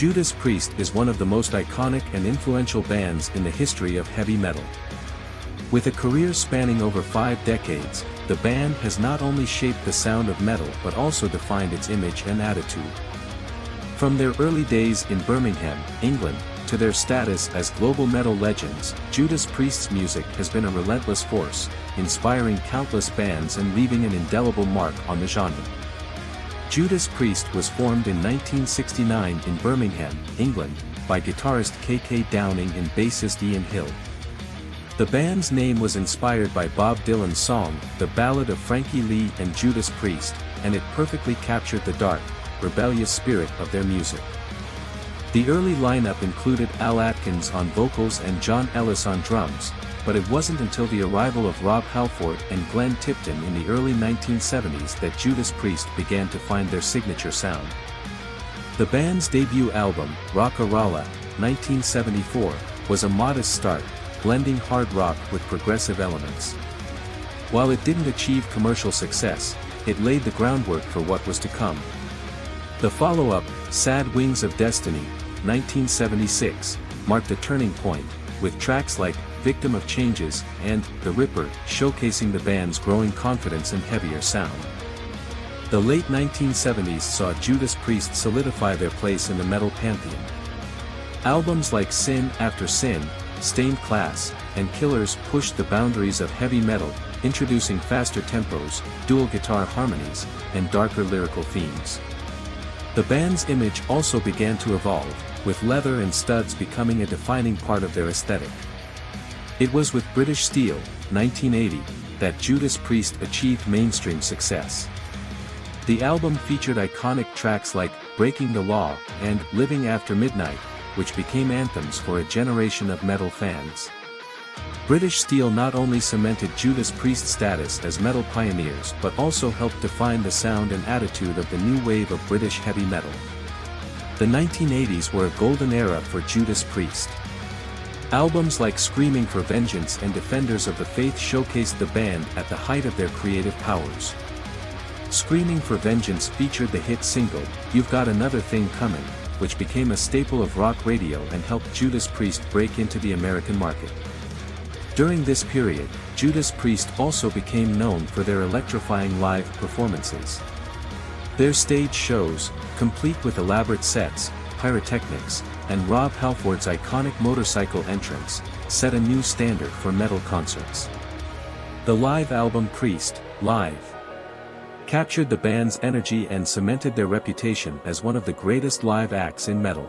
Judas Priest is one of the most iconic and influential bands in the history of heavy metal. With a career spanning over 5 decades, the band has not only shaped the sound of metal but also defined its image and attitude. From their early days in Birmingham, England, to their status as global metal legends, Judas Priest's music has been a relentless force, inspiring countless bands and leaving an indelible mark on the genre. Judas Priest was formed in 1969 in Birmingham, England, by guitarist K.K. Downing and bassist Ian Hill. The band's name was inspired by Bob Dylan's song, The Ballad of Frankie Lee and Judas Priest, and it perfectly captured the dark, rebellious spirit of their music. The early lineup included Al Atkins on vocals and John Ellis on drums, but it wasn't until the arrival of Rob Halford and Glenn Tipton in the early 1970s that Judas Priest began to find their signature sound. The band's debut album, Rock-A-Rolla, 1974, was a modest start, blending hard rock with progressive elements. While it didn't achieve commercial success, it laid the groundwork for what was to come. The follow-up, Sad Wings of Destiny, 1976, marked a turning point, with tracks like Victim of Changes and The Ripper showcasing the band's growing confidence and heavier sound. The late 1970s saw Judas Priest solidify their place in the metal pantheon. Albums like Sin After Sin, Stained Class, and Killers pushed the boundaries of heavy metal, introducing faster tempos, dual guitar harmonies, and darker lyrical themes. The band's image also began to evolve, with leather and studs becoming a defining part of their aesthetic. It was with British Steel, 1980, that Judas Priest achieved mainstream success. The album featured iconic tracks like Breaking the Law and Living After Midnight, which became anthems for a generation of metal fans. British Steel not only cemented Judas Priest's status as metal pioneers but also helped define the sound and attitude of the new wave of British heavy metal. The 1980s were a golden era for Judas Priest. Albums like Screaming for Vengeance and Defenders of the Faith showcased the band at the height of their creative powers. Screaming for Vengeance featured the hit single, You've Got Another Thing Coming, which became a staple of rock radio and helped Judas Priest break into the American market. During this period, Judas Priest also became known for their electrifying live performances. Their stage shows, complete with elaborate sets, pyrotechnics, and Rob Halford's iconic motorcycle entrance, set a new standard for metal concerts. The live album Priest, Live, captured the band's energy and cemented their reputation as one of the greatest live acts in metal.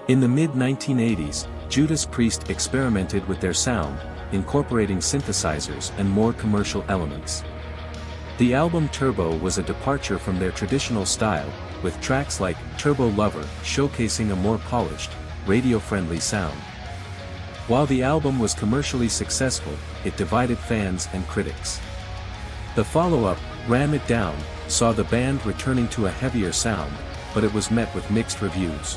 In the mid-1980s, Judas Priest experimented with their sound, incorporating synthesizers and more commercial elements. The album Turbo was a departure from their traditional style, with tracks like Turbo Lover showcasing a more polished, radio-friendly sound. While the album was commercially successful, it divided fans and critics. The follow-up, Ram It Down, saw the band returning to a heavier sound, but it was met with mixed reviews.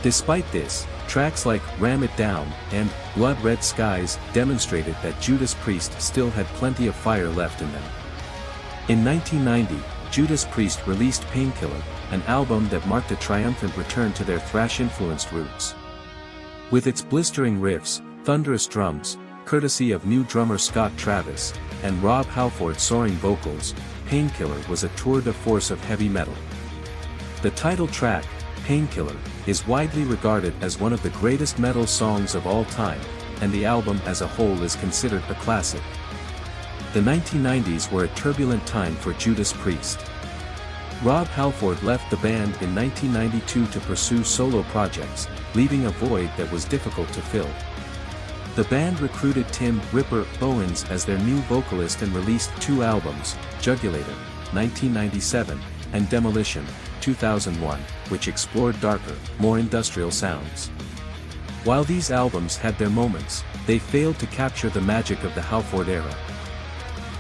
Despite this, tracks like Ram It Down and Blood Red Skies demonstrated that Judas Priest still had plenty of fire left in them. In 1990, Judas Priest released Painkiller, an album that marked a triumphant return to their thrash-influenced roots. With its blistering riffs, thunderous drums, courtesy of new drummer Scott Travis, and Rob Halford's soaring vocals, Painkiller was a tour de force of heavy metal. The title track, Painkiller, is widely regarded as one of the greatest metal songs of all time, and the album as a whole is considered a classic. The 1990s were a turbulent time for Judas Priest. Rob Halford left the band in 1992 to pursue solo projects, leaving a void that was difficult to fill. The band recruited Tim "Ripper" Owens as their new vocalist and released 2 albums, Jugulator, 1997, and Demolition, 2001, which explored darker, more industrial sounds. While these albums had their moments, they failed to capture the magic of the Halford era.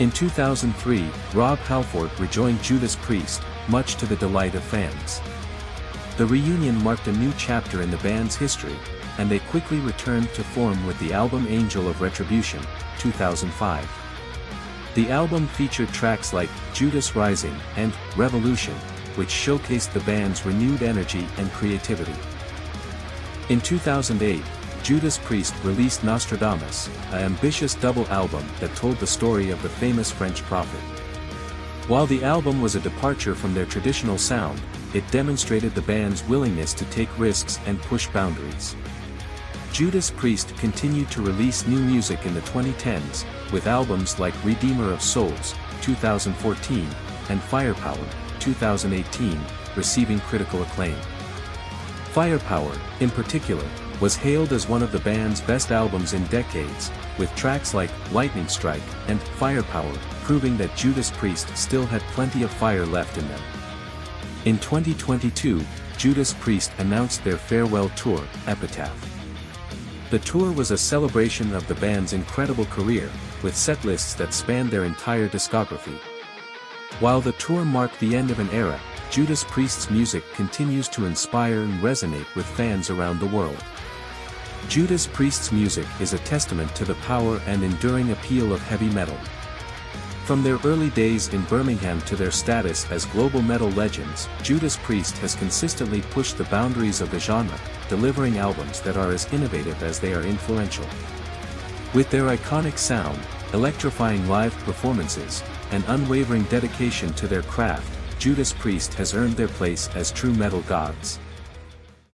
In 2003, Rob Halford rejoined Judas Priest, much to the delight of fans. The reunion marked a new chapter in the band's history, and they quickly returned to form with the album Angel of Retribution, 2005. The album featured tracks like Judas Rising and Revolution, which showcased the band's renewed energy and creativity. In 2008, Judas Priest released Nostradamus, an ambitious double album that told the story of the famous French prophet. While the album was a departure from their traditional sound, it demonstrated the band's willingness to take risks and push boundaries. Judas Priest continued to release new music in the 2010s, with albums like Redeemer of Souls, 2014, and Firepower, 2018, receiving critical acclaim. Firepower, in particular, was hailed as one of the band's best albums in decades, with tracks like Lightning Strike and Firepower proving that Judas Priest still had plenty of fire left in them. In 2022, Judas Priest announced their farewell tour, Epitaph. The tour was a celebration of the band's incredible career, with setlists that spanned their entire discography. While the tour marked the end of an era, Judas Priest's music continues to inspire and resonate with fans around the world. Judas Priest's music is a testament to the power and enduring appeal of heavy metal. From their early days in Birmingham to their status as global metal legends, Judas Priest has consistently pushed the boundaries of the genre, delivering albums that are as innovative as they are influential. With their iconic sound, electrifying live performances, and unwavering dedication to their craft, Judas Priest has earned their place as true metal gods.